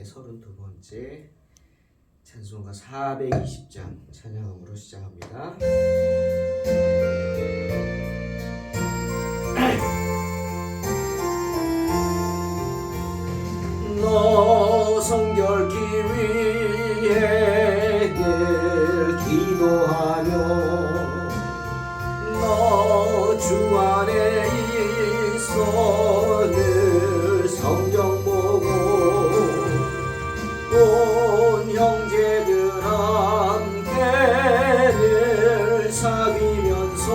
32번째 찬송가 420장 찬양음으로 시작합니다. 너 성결케 위해 늘 기도하며 너 주 안에 있어 늘 성경 보고 온 형제들 함께 늘 사귀면서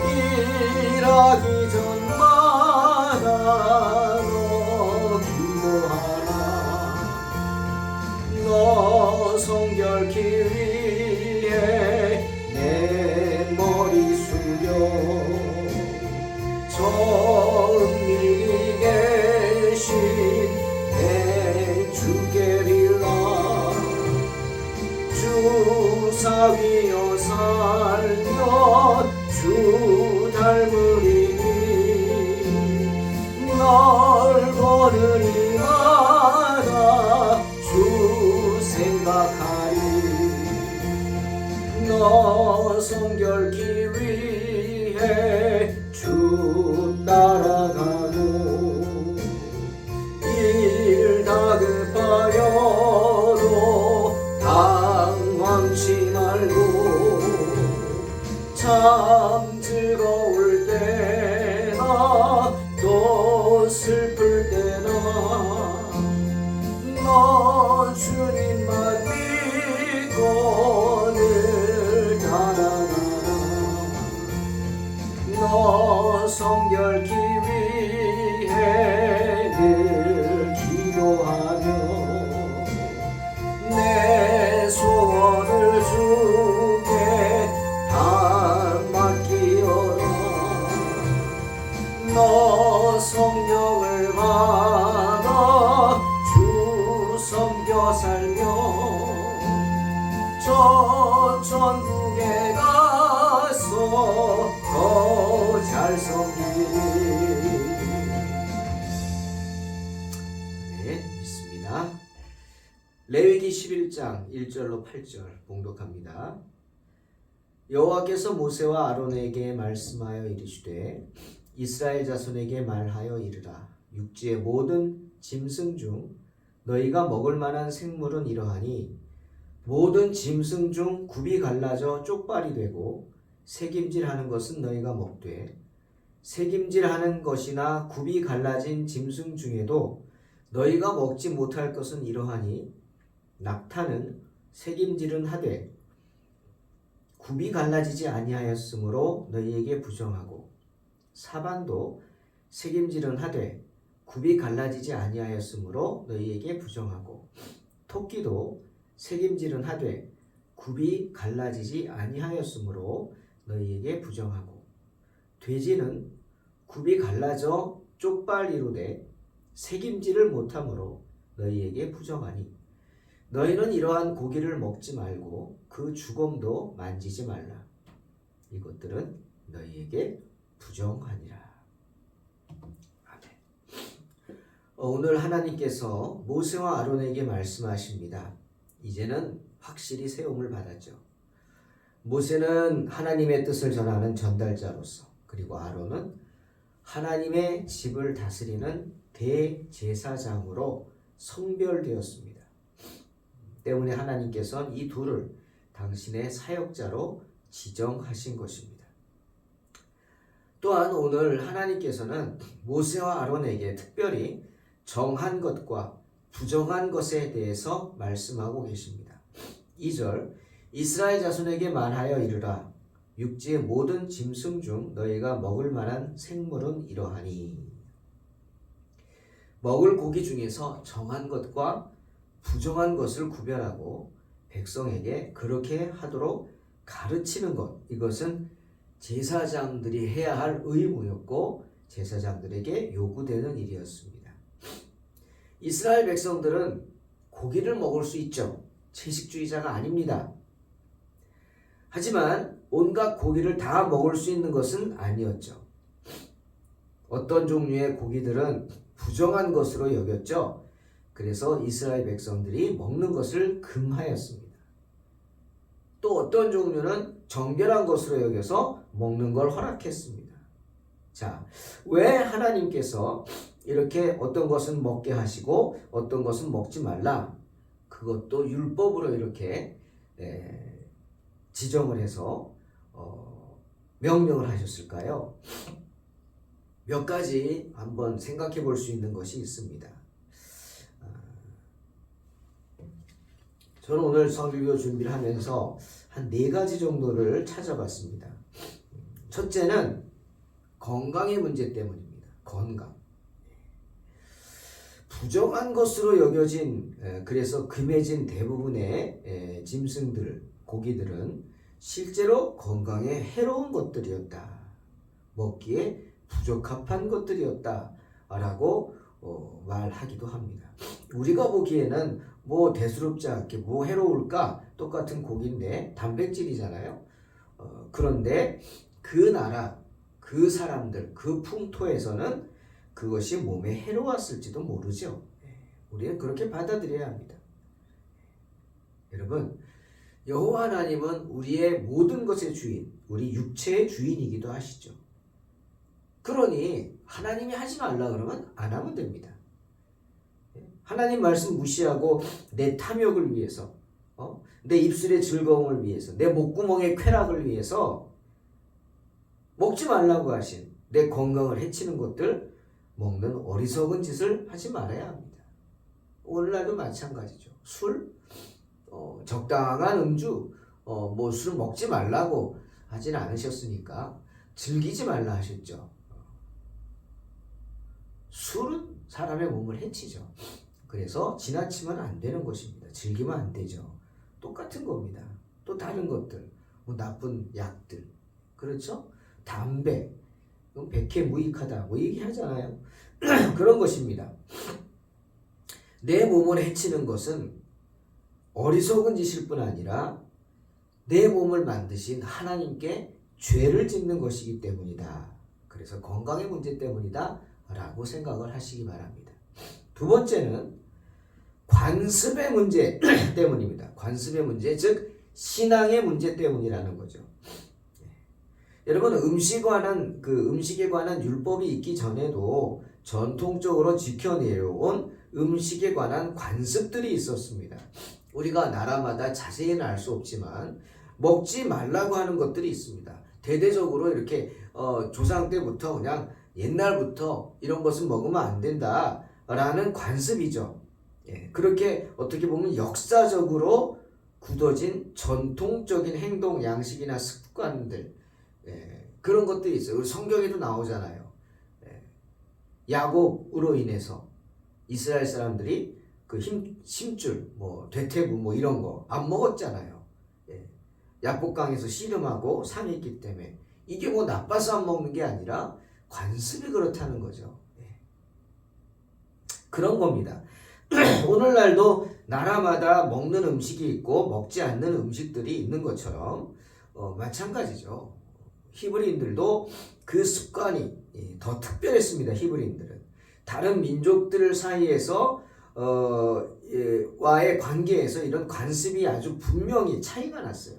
일하기 전마다 너 기도하라. 너 성결케 위해 내 머리 숙여 정밀히 계신 내 주께 빌라. 주 사위여 살면 주 닮으리니 널 보는 이마다 주 생각하리. 너 성결케 위해 주 따라가고 일 다급하여도 당황치 말고 참 즐거울 때나 또 슬플 때나 너 주님만 믿고 늘 따라가라. 너 성결케 위해 늘 기도하며 내 소원을 주께 다 맡기어라. 너 성령을 받아 주 섬겨 살며 저 천국에 가서 더 잘 섬기리. 네, 믿습니다. 레위기 11장 1절로 8절 봉독합니다. 여호와께서 모세와 아론에게 말씀하여 이르시되 이스라엘 자손에게 말하여 이르라. 육지의 모든 짐승 중 너희가 먹을 만한 생물은 이러하니 모든 짐승 중 굽이 갈라져 쪽발이 되고 새김질하는 것은 너희가 먹되 새김질하는 것이나 굽이 갈라진 짐승 중에도 너희가 먹지 못할 것은 이러하니 낙타는 새김질은 하되 굽이 갈라지지 아니하였으므로 너희에게 부정하고 사반도 새김질은 하되 굽이 갈라지지 아니하였으므로 너희에게 부정하고 토끼도 새김질은 하되 굽이 갈라지지 아니하였으므로 너희에게 부정하고 돼지는 굽이 갈라져 쪽발이로되 새김질을 못하므로 너희에게 부정하니 너희는 이러한 고기를 먹지 말고 그 주검도 만지지 말라. 이것들은 너희에게 부정하니라. 아멘. 오늘 하나님께서 모세와 아론에게 말씀하십니다. 이제는 확실히 세움을 받았죠. 모세는 하나님의 뜻을 전하는 전달자로서, 그리고 아론은 하나님의 집을 다스리는 대제사장으로 성별되었습니다. 때문에 하나님께서는 이 둘을 당신의 사역자로 지정하신 것입니다. 또한 오늘 하나님께서는 모세와 아론에게 특별히 정한 것과 부정한 것에 대해서 말씀하고 계십니다. 2절 이스라엘 자손에게 말하여 이르라. 육지의 모든 짐승 중 너희가 먹을 만한 생물은 이러하니. 먹을 고기 중에서 정한 것과 부정한 것을 구별하고 백성에게 그렇게 하도록 가르치는 것, 이것은 제사장들이 해야 할 의무였고 제사장들에게 요구되는 일이었습니다. 이스라엘 백성들은 고기를 먹을 수 있죠. 채식주의자가 아닙니다. 하지만 온갖 고기를 다 먹을 수 있는 것은 아니었죠. 어떤 종류의 고기들은 부정한 것으로 여겼죠. 그래서 이스라엘 백성들이 먹는 것을 금하였습니다. 또 어떤 종류는 정결한 것으로 여겨서 먹는 걸 허락했습니다. 자, 왜 하나님께서 이렇게 어떤 것은 먹게 하시고 어떤 것은 먹지 말라, 그것도 율법으로 이렇게 지정을 해서 명령을 하셨을까요? 몇 가지 한번 생각해 볼 수 있는 것이 있습니다. 저는 오늘 성경교 준비를 하면서 한 4가지 정도를 찾아봤습니다. 첫째는 건강의 문제 때문입니다. 건강. 부정한 것으로 여겨진, 그래서 금해진 대부분의 짐승들, 고기들은 실제로 건강에 해로운 것들이었다. 먹기에 부적합한 것들이었다. 라고 말하기도 합니다. 우리가 보기에는 뭐 대수롭지 않게 뭐 해로울까? 똑같은 고기인데 단백질이잖아요. 그런데 그 나라, 그 사람들, 그 풍토에서는 그것이 몸에 해로웠을지도 모르죠. 우리는 그렇게 받아들여야 합니다. 여러분, 여호와 하나님은 우리의 모든 것의 주인, 우리 육체의 주인이기도 하시죠. 그러니 하나님이 하지 말라 그러면 안 하면 됩니다. 하나님 말씀 무시하고 내 탐욕을 위해서, 내 입술의 즐거움을 위해서, 내 목구멍의 쾌락을 위해서 먹지 말라고 하신 내 건강을 해치는 것들, 먹는 어리석은 짓을 하지 말아야 합니다. 오늘날도 마찬가지죠. 술, 적당한 음주, 뭐 술 먹지 말라고 하진 않으셨으니까 즐기지 말라 하셨죠. 술은 사람의 몸을 해치죠. 그래서 지나치면 안 되는 것입니다. 즐기면 안 되죠. 똑같은 겁니다. 또 다른 것들, 뭐 나쁜 약들, 그렇죠? 담배, 백해무익하다, 뭐 얘기하잖아요. 그런 것입니다. 내 몸을 해치는 것은 어리석은 짓일 뿐 아니라 내 몸을 만드신 하나님께 죄를 짓는 것이기 때문이다. 그래서 건강의 문제 때문이다 라고 생각을 하시기 바랍니다. 두 번째는 관습의 문제 때문입니다. 관습의 문제, 즉 신앙의 문제 때문이라는 거죠. 여러분, 음식에 관한 율법이 있기 전에도 전통적으로 지켜내려온 음식에 관한 관습들이 있었습니다. 우리가 나라마다 자세히는 알 수 없지만 먹지 말라고 하는 것들이 있습니다. 대대적으로 이렇게 조상 때부터 그냥 옛날부터 이런 것은 먹으면 안 된다라는 관습이죠. 그렇게 어떻게 보면 역사적으로 굳어진 전통적인 행동, 양식이나 습관들, 그런 것들이 있어요. 우리 성경에도 나오잖아요. 야곱으로 인해서 이스라엘 사람들이 그 힘줄, 뭐 대퇴부 뭐 이런 거 안 먹었잖아요. 야복강에서 씨름하고 산이 있기 때문에 이게 뭐 나빠서 안 먹는 게 아니라 관습이 그렇다는 거죠. 그런 겁니다. 오늘날도 나라마다 먹는 음식이 있고 먹지 않는 음식들이 있는 것처럼 마찬가지죠. 히브리인들도 그 습관이 더 특별했습니다. 히브리인들은 다른 민족들 사이에서 와의 관계에서 이런 관습이 아주 분명히 차이가 났어요.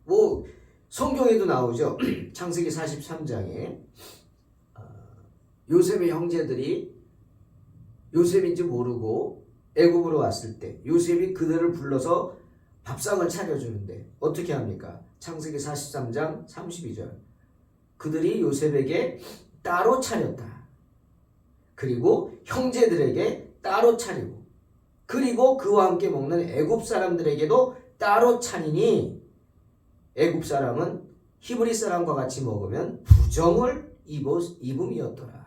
뭐 성경에도 나오죠. 창세기 43장에 요셉의 형제들이 요셉인지 모르고 애굽으로 왔을 때 요셉이 그들을 불러서 밥상을 차려주는데 어떻게 합니까? 창세기 43장 32절. 그들이 요셉에게 따로 차렸다. 그리고 형제들에게 따로 차리고, 그리고 그와 함께 먹는 애굽 사람들에게도 따로 차리니 애굽 사람은 히브리 사람과 같이 먹으면 부정을 입음이었더라.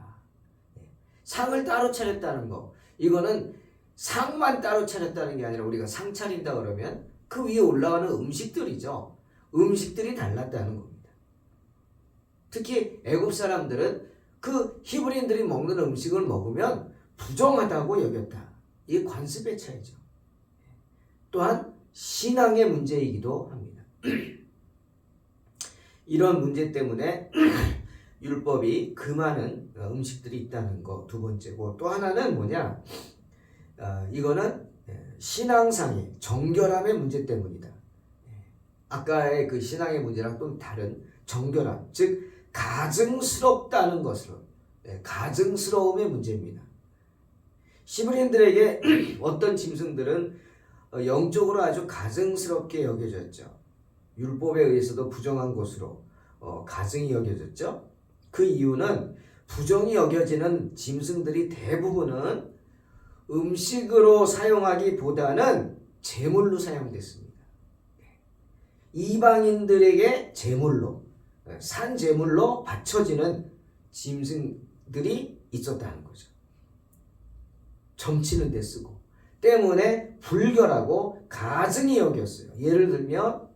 상을 따로 차렸다는 거, 이거는 상만 따로 차렸다는 게 아니라 우리가 상 차린다 그러면 그 위에 올라가는 음식들이죠. 음식들이 달랐다는 겁니다. 특히 애굽 사람들은 그 히브리인들이 먹는 음식을 먹으면 부정하다고 여겼다. 이게 관습의 차이죠. 또한 신앙의 문제이기도 합니다. 이런 문제 때문에 율법이 금하는 음식들이 있다는 거 두 번째고, 또 하나는 뭐냐? 이거는 신앙상의 정결함의 문제 때문이다. 아까의 그 신앙의 문제랑 또 다른 정결함, 즉 가증스럽다는 것으로 가증스러움의 문제입니다. 시브리인들에게 어떤 짐승들은 영적으로 아주 가증스럽게 여겨졌죠. 율법에 의해서도 부정한 것으로 가증이 여겨졌죠. 그 이유는 부정이 여겨지는 짐승들이 대부분은 음식으로 사용하기보다는 제물로 사용됐습니다. 이방인들에게 제물로, 산 제물로 바쳐지는 짐승들이 있었다는 거죠. 점치는 데 쓰고 때문에 불결하고 가증이 여겼어요. 예를 들면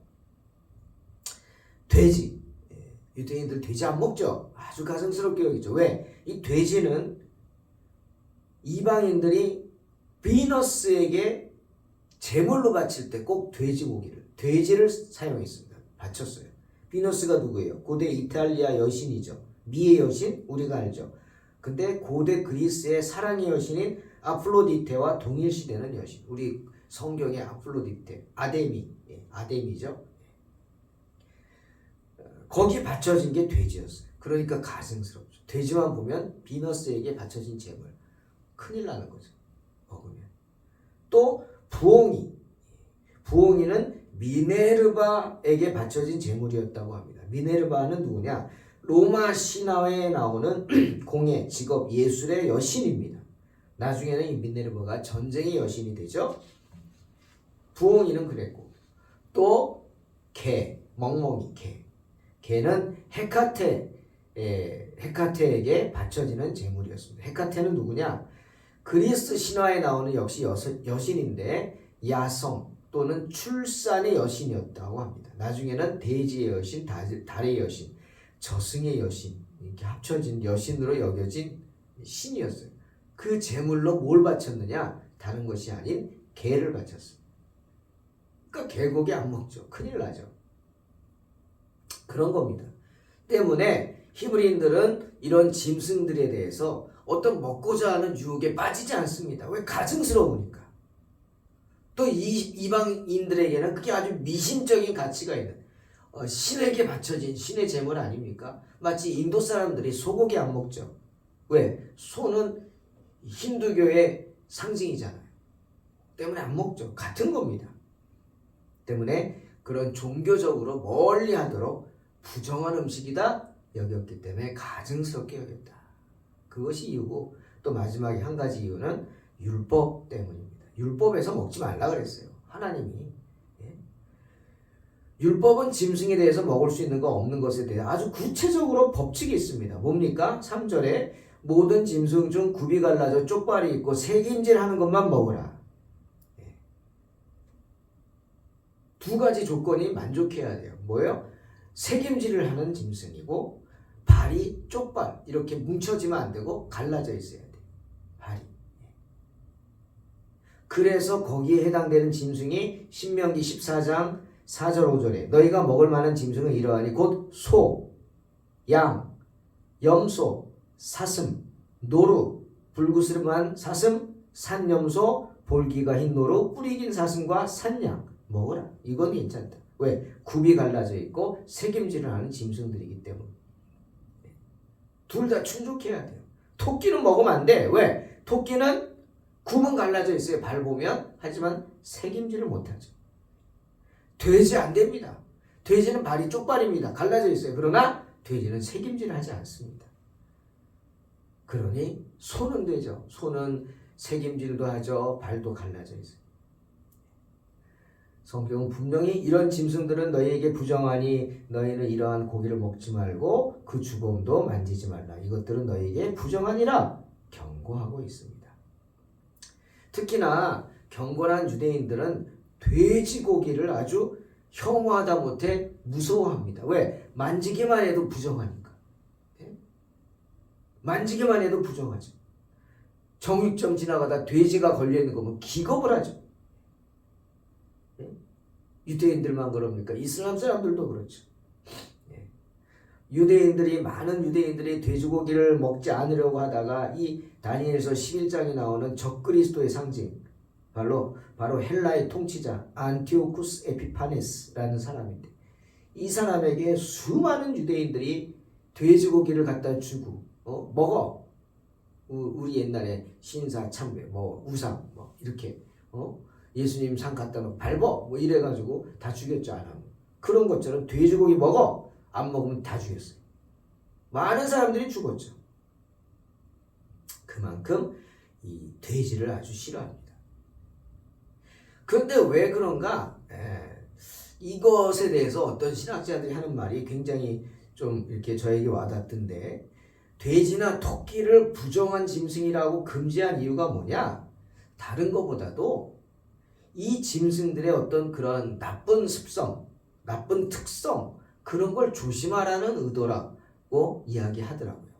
돼지, 유대인들 돼지 안 먹죠. 아주 가증스럽게 여기죠. 왜? 이 돼지는 이방인들이 비너스에게 제물로 바칠 때 꼭 돼지를 사용했습니다. 바쳤어요. 비너스가 누구예요? 고대 이탈리아 여신이죠. 미의 여신 우리가 알죠. 근데 고대 그리스의 사랑의 여신인 아플로디테와 동일시되는 여신, 우리 성경의 아플로디테, 아데미죠. 거기 바쳐진 게 돼지였어요. 그러니까 가증스럽죠. 돼지만 보면 비너스에게 바쳐진 제물, 큰일 나는 거죠. 먹으면. 또 부엉이는 미네르바에게 바쳐진 제물이었다고 합니다. 미네르바는 누구냐? 로마 신화에 나오는 공예, 직업, 예술의 여신입니다. 나중에는 이 미네르바가 전쟁의 여신이 되죠. 부엉이는 그랬고, 또 멍멍이 개는 헤카테에게 바쳐지는 제물이었습니다. 헤카테는 누구냐? 그리스 신화에 나오는 역시 여신인데 야성 또는 출산의 여신이었다고 합니다. 나중에는 대지의 여신, 달의 여신, 저승의 여신, 이렇게 합쳐진 여신으로 여겨진 신이었어요. 그 제물로 뭘 바쳤느냐? 다른 것이 아닌 개를 바쳤습니다. 그러니까 개고기 안 먹죠. 큰일 나죠. 그런 겁니다. 때문에 히브리인들은 이런 짐승들에 대해서 어떤 먹고자 하는 유혹에 빠지지 않습니다. 왜? 가증스러우니까. 또 이방인들에게는 그게 아주 미신적인 가치가 있는 신에게 바쳐진 신의 제물 아닙니까? 마치 인도 사람들이 소고기 안 먹죠. 왜? 소는 힌두교의 상징이잖아요. 때문에 안 먹죠. 같은 겁니다. 때문에 그런 종교적으로 멀리 하도록 부정한 음식이다 여겼기 때문에 가증스럽게 여겼다. 그것이 이유고, 또 마지막에 한 가지 이유는 율법 때문입니다. 율법에서 먹지 말라 그랬어요. 하나님이. 율법은 짐승에 대해서 먹을 수 있는 거 없는 것에 대해 아주 구체적으로 법칙이 있습니다. 뭡니까? 3절에 모든 짐승 중 굽이 갈라져 쪽발이 있고 새김질하는 것만 먹으라. 두 가지 조건이 만족해야 돼요. 뭐예요? 새김질을 하는 짐승이고 발이 쪽발 이렇게 뭉쳐지면 안 되고 갈라져 있어야 돼. 발이. 그래서 거기에 해당되는 짐승이 신명기 14장 4절 5절에 너희가 먹을 만한 짐승은 이러하니 곧 소, 양, 염소, 사슴, 노루, 불구스름한 사슴, 산염소, 볼기가 흰 노루, 뿌리 긴 사슴과 산양 먹어라. 이건 괜찮다. 왜? 굽이 갈라져 있고 새김질을 하는 짐승들이기 때문에. 둘 다 충족해야 돼요. 토끼는 먹으면 안 돼. 왜? 토끼는 굽은 갈라져 있어요. 발 보면. 하지만 새김질을 못하죠. 돼지 안 됩니다. 돼지는 발이 쪽발입니다. 갈라져 있어요. 그러나 돼지는 새김질을 하지 않습니다. 그러니 소는 되죠. 소는 새김질도 하죠. 발도 갈라져 있어요. 성경은 분명히 이런 짐승들은 너희에게 부정하니 너희는 이러한 고기를 먹지 말고 그 주범도 만지지 말라. 이것들은 너희에게 부정하니라 경고하고 있습니다. 특히나 경건한 유대인들은 돼지고기를 아주 혐오하다 못해 무서워합니다. 왜? 만지기만 해도 부정하니까. 만지기만 해도 부정하죠. 정육점 지나가다 돼지가 걸려있는 거면 기겁을 하죠. 유대인들만 그럽니까? 이슬람 사람들도 그렇죠. 많은 유대인들이 돼지고기를 먹지 않으려고 하다가 이 다니엘서 11장에 나오는 적그리스도의 상징, 바로 헬라의 통치자 안티오쿠스 에피파네스라는 사람인데, 이 사람에게 수많은 유대인들이 돼지고기를 갖다 주고 먹어. 우리 옛날에 신사 참배 우상 이렇게 예수님 상 갖다 놓고 밟어 이래가지고 다 죽였죠. 안 하면. 그런 것처럼 돼지고기 먹어. 안 먹으면 다 죽였어요. 많은 사람들이 죽었죠. 그만큼 이 돼지를 아주 싫어합니다. 그런데 왜 그런가? 이것에 대해서 어떤 신학자들이 하는 말이 굉장히 좀 이렇게 저에게 와닿던데, 돼지나 토끼를 부정한 짐승이라고 금지한 이유가 뭐냐? 다른 것보다도 이 짐승들의 어떤 그런 나쁜 습성, 나쁜 특성, 그런 걸 조심하라는 의도라고 이야기하더라고요.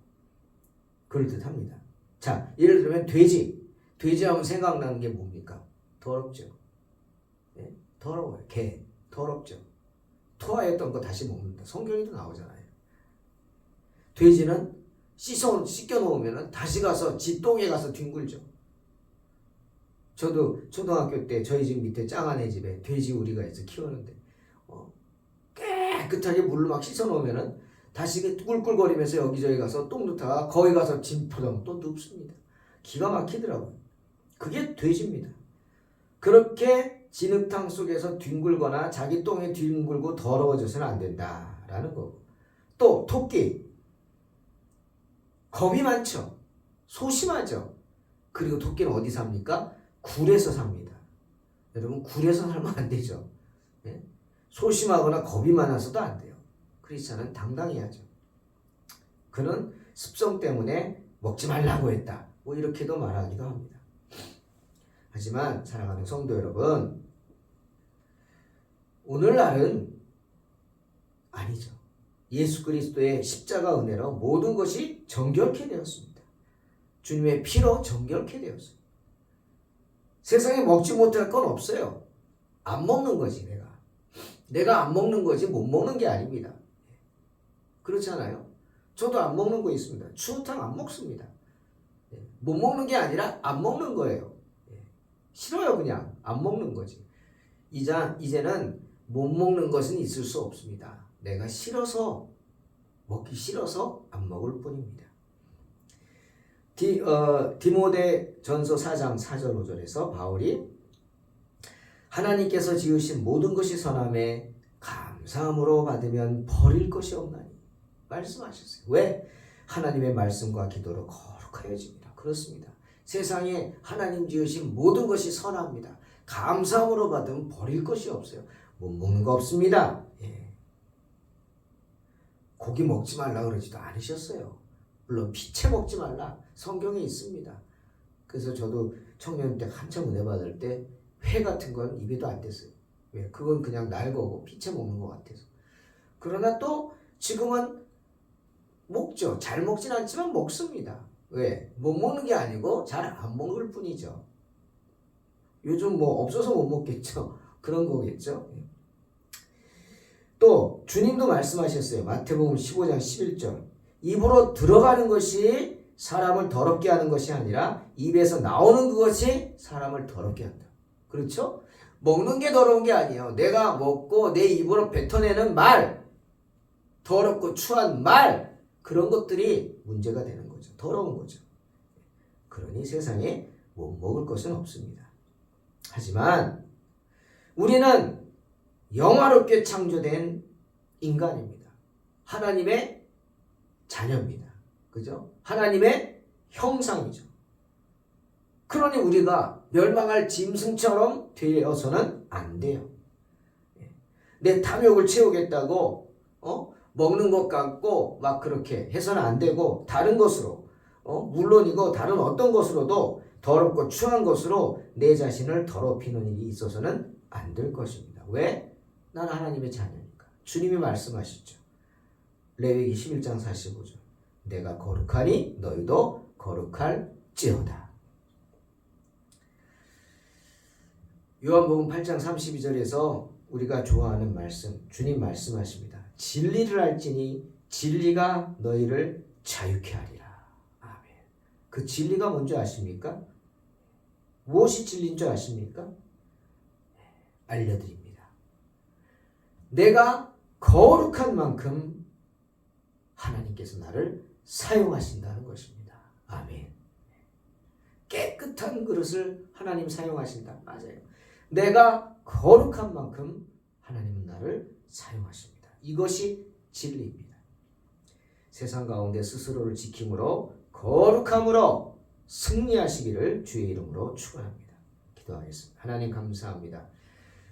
그럴듯합니다. 자, 예를 들면 돼지 하면 생각나는 게 뭡니까? 더럽죠. 네? 더러워요. 개 더럽죠. 토하였던 거 다시 먹는다. 성경에도 나오잖아요. 돼지는 씻겨 놓으면 다시 가서 지 똥에 가서 뒹굴죠. 저도 초등학교 때 저희 집 밑에 짱아네 집에 돼지 우리가 해서 키우는데 깨끗하게 물로 막 씻어 놓으면 다시 꿀꿀거리면서 여기저기 가서 똥 누다가 거기 가서 짐포장 또 눕습니다. 기가 막히더라고요. 그게 돼지입니다. 그렇게 진흙탕 속에서 뒹굴거나 자기 똥에 뒹굴고 더러워져서는 안 된다라는 거고, 또 토끼 겁이 많죠. 소심하죠. 그리고 토끼는 어디 삽니까? 굴에서 삽니다. 여러분, 굴에서 살면 안 되죠. 네? 소심하거나 겁이 많아서도 안 돼요. 크리스찬은 당당해야죠. 그는 습성 때문에 먹지 말라고 했다. 이렇게도 말하기도 합니다. 하지만 사랑하는 성도 여러분, 오늘날은 아니죠. 예수 그리스도의 십자가 은혜로 모든 것이 정결케 되었습니다. 주님의 피로 정결케 되었습니다. 세상에 먹지 못할 건 없어요. 안 먹는 거지, 내가 안 먹는 거지 못 먹는 게 아닙니다. 그렇잖아요. 저도 안 먹는 거 있습니다. 추어탕 안 먹습니다. 못 먹는 게 아니라 안 먹는 거예요. 싫어요. 그냥 안 먹는 거지. 이제는 못 먹는 것은 있을 수 없습니다. 내가 싫어서, 먹기 싫어서 안 먹을 뿐입니다. 디모데 전서 4장 4절 5절에서 바울이 하나님께서 지으신 모든 것이 선함에 감사함으로 받으면 버릴 것이 없나니 말씀하셨어요. 왜? 하나님의 말씀과 기도로 거룩하여집니다. 그렇습니다. 세상에 하나님 지으신 모든 것이 선합니다. 감사함으로 받으면 버릴 것이 없어요. 못 먹는 거 없습니다. 고기 먹지 말라 그러지도 않으셨어요. 물론 피채 먹지 말라 성경에 있습니다. 그래서 저도 청년 때 한참 은혜 받을 때 회 같은 건 입에도 안 댔어요. 왜? 그건 그냥 날 거고 피채 먹는 것 같아서. 그러나 또 지금은 먹죠. 잘 먹진 않지만 먹습니다. 왜? 못 먹는 게 아니고 잘 안 먹을 뿐이죠. 요즘 없어서 못 먹겠죠. 그런 거겠죠. 또 주님도 말씀하셨어요. 마태복음 15장 11절. 입으로 들어가는 것이 사람을 더럽게 하는 것이 아니라 입에서 나오는 그것이 사람을 더럽게 한다. 그렇죠? 먹는 게 더러운 게 아니에요. 내가 먹고 내 입으로 뱉어내는 말, 더럽고 추한 말, 그런 것들이 문제가 되는 거죠. 더러운 거죠. 그러니 세상에 못 먹을 것은 없습니다. 하지만 우리는 영화롭게 창조된 인간입니다. 하나님의 자녀입니다. 그죠? 하나님의 형상이죠. 그러니 우리가 멸망할 짐승처럼 되어서는 안 돼요. 내 탐욕을 채우겠다고 먹는 것 같고 막 그렇게 해서는 안 되고, 다른 것으로 물론이고 다른 어떤 것으로도 더럽고 추한 것으로 내 자신을 더럽히는 일이 있어서는 안 될 것입니다. 왜? 나는 하나님의 자녀니까. 주님이 말씀하시죠. 레위기 11장 45절. 내가 거룩하니 너희도 거룩할지어다. 요한복음 8장 32절에서 우리가 좋아하는 말씀, 주님 말씀하십니다. 진리를 알지니 진리가 너희를 자유케 하리라. 아멘. 그 진리가 뭔지 아십니까? 무엇이 진리인 줄 아십니까? 알려드립니다. 내가 거룩한 만큼 하나님께서 나를 사용하신다는 것입니다. 아멘. 깨끗한 그릇을 하나님 사용하신다. 맞아요. 내가 거룩한 만큼 하나님은 나를 사용하십니다. 이것이 진리입니다. 세상 가운데 스스로를 지킴으로 거룩함으로 승리하시기를 주의 이름으로 축원합니다. 기도하겠습니다. 하나님 감사합니다.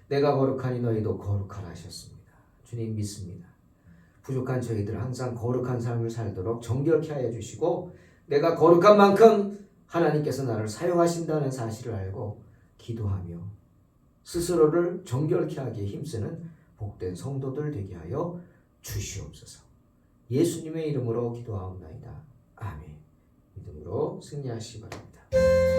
내가 거룩하니 너희도 거룩하라 하셨습니다. 주님 믿습니다. 부족한 저희들 항상 거룩한 삶을 살도록 정결케 하여 주시고 내가 거룩한 만큼 하나님께서 나를 사용하신다는 사실을 알고 기도하며 스스로를 정결케 하기에 힘쓰는 복된 성도들 되게 하여 주시옵소서. 예수님의 이름으로 기도하옵나이다. 아멘. 믿음으로 승리하시기 바랍니다.